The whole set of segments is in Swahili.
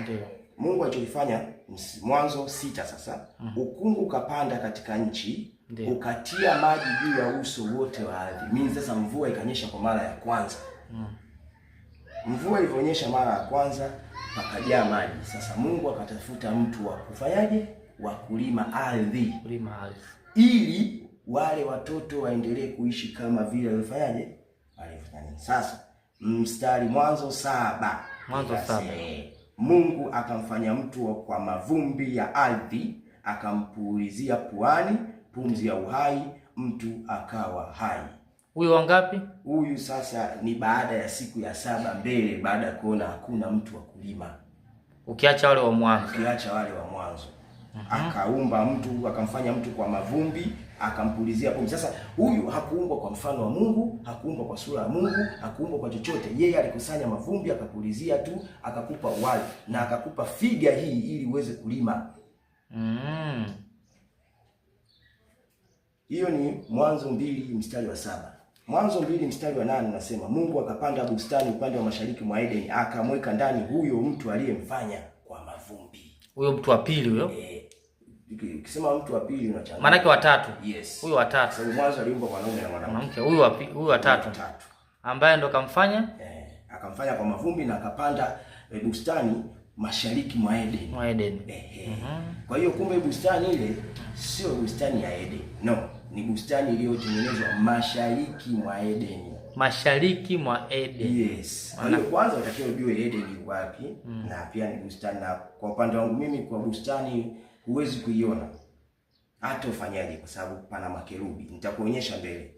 Ndio. Mungu alichofanya Mwanzo 6 sasa, ukungu ukapanda katika nchi, ukatia maji juu ya uso wote wa ardhi. Mimi sasa mvua ikanyesha kwa mara ya kwanza. Mvua ilivyonyesha mara ya kwanza pakajaa maji. Sasa Mungu akatafuta mtu wa kufanyaje? Wa kulima ardhi. Ili wale watoto waendelee kuishi kama vile walifanyaje? Walifanya. Sasa mstari Mwanzo 7. Mwanzo 7. Mungu akamfanya mtu kwa mavumbi ya ardhi, akampulizia puani pumzi ya uhai, mtu akawa hai. Huyu wangapi? Huyu sasa ni baada ya siku ya 7 mbele, baada ya kuona hakuna mtu wa kulima. Ukiacha wale wa mwanzo. Akaumba mtu, akamfanya mtu kwa mavumbi, akampulizia pumzi. Sasa huyu hakuumbwa kwa mfano wa Mungu, hakuumbwa kwa sura ya Mungu, hakuumbwa kwa chochote. Yeye alikusanya mavumbi, akapulizia tu, akakupa uhai na akakupa figa hii ili uweze kulima. Hiyo ni Mwanzo 2 mstari wa 7. Mwanzo 2 mstari wa 8 nasema Mungu akapanda bustani upande wa mashariki mwa Edeni, akamweka ndani huyo mtu aliyemfanya kwa mavumbi. Huyo mtu wa pili huyo? Ukisema mtu wa pili unachanganya. Maana yake watatu. Yes. Huyo watatu. Sababu mwanzo aliumba mwanaume na mwanamke. Huyo watatu. Ambaye ndo kamfanya? Akamfanya kwa mavumbi na akapanda bustani mashariki mwa Edeni. Kwa hiyo kumbe bustani ile sio bustani ya Edeni. No, ni bustani iliyotengenezwa mashariki mwa Edeni. Mashariki mwa Edeni. Yes. Kwa hiyo kwanza unatakiwa ujue Edeni ni wapi na pia ni bustani, na kwa upande wangu mimi kwa bustani huwezi kuiona hata ufanyaje kwa sababu pana makerubi. Nitakuonyesha mbele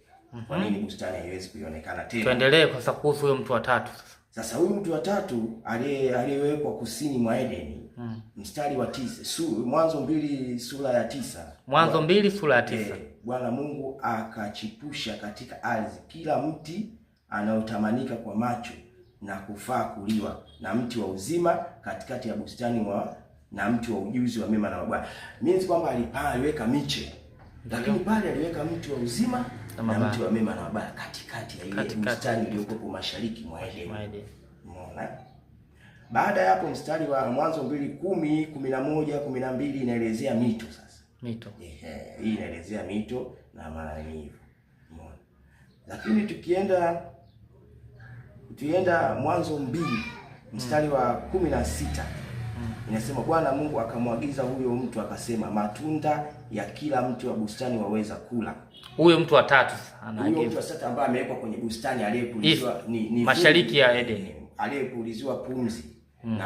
kwa nini bustani haiwezi kuionekana tena. Tuendelee kwa sababu kuhusu huyo mtu wa tatu sasa. Sasa huyu mtu wa tatu aliyewekwa kusini mwa Edeni, mstari wa 9, Mwanzo 2 sura ya 9. Mwanzo 2 sura ya 9. Bwana Mungu akachipusha katika ardhi kila mti anaotamanika kwa macho na kufaa kuliwa, na mti wa uzima katikati ya bustani na mti wa ujuzi wa mema na mabaya. Means kwamba aliweka miche. Lakini pale aliweka mti wa uzima na mti wa mema na mabaya katikati ya ile bustani iliyokuwa mashariki mwa Edeni. Umeona? Baada ya hapo mstari wa Mwanzo 2:10, 11, 12 inaelezea mito sasa. Mito. Hii inaelezea mito na maana ni hivyo. Umeona? Lakini tukienda Mwanzo 2 mstari wa 16 inasema Bwana Mungu akamwagiza huyo mtu akasema, matunda ya kila mti wa bustani waweza kula. Huyo mtu wa tatu anaagiza. Huyo mtu wa tatu ambaye amewekwa kwenye bustani aliyepulizwa ni mashariki ya Edeni. Aliyepulizwa pumzi.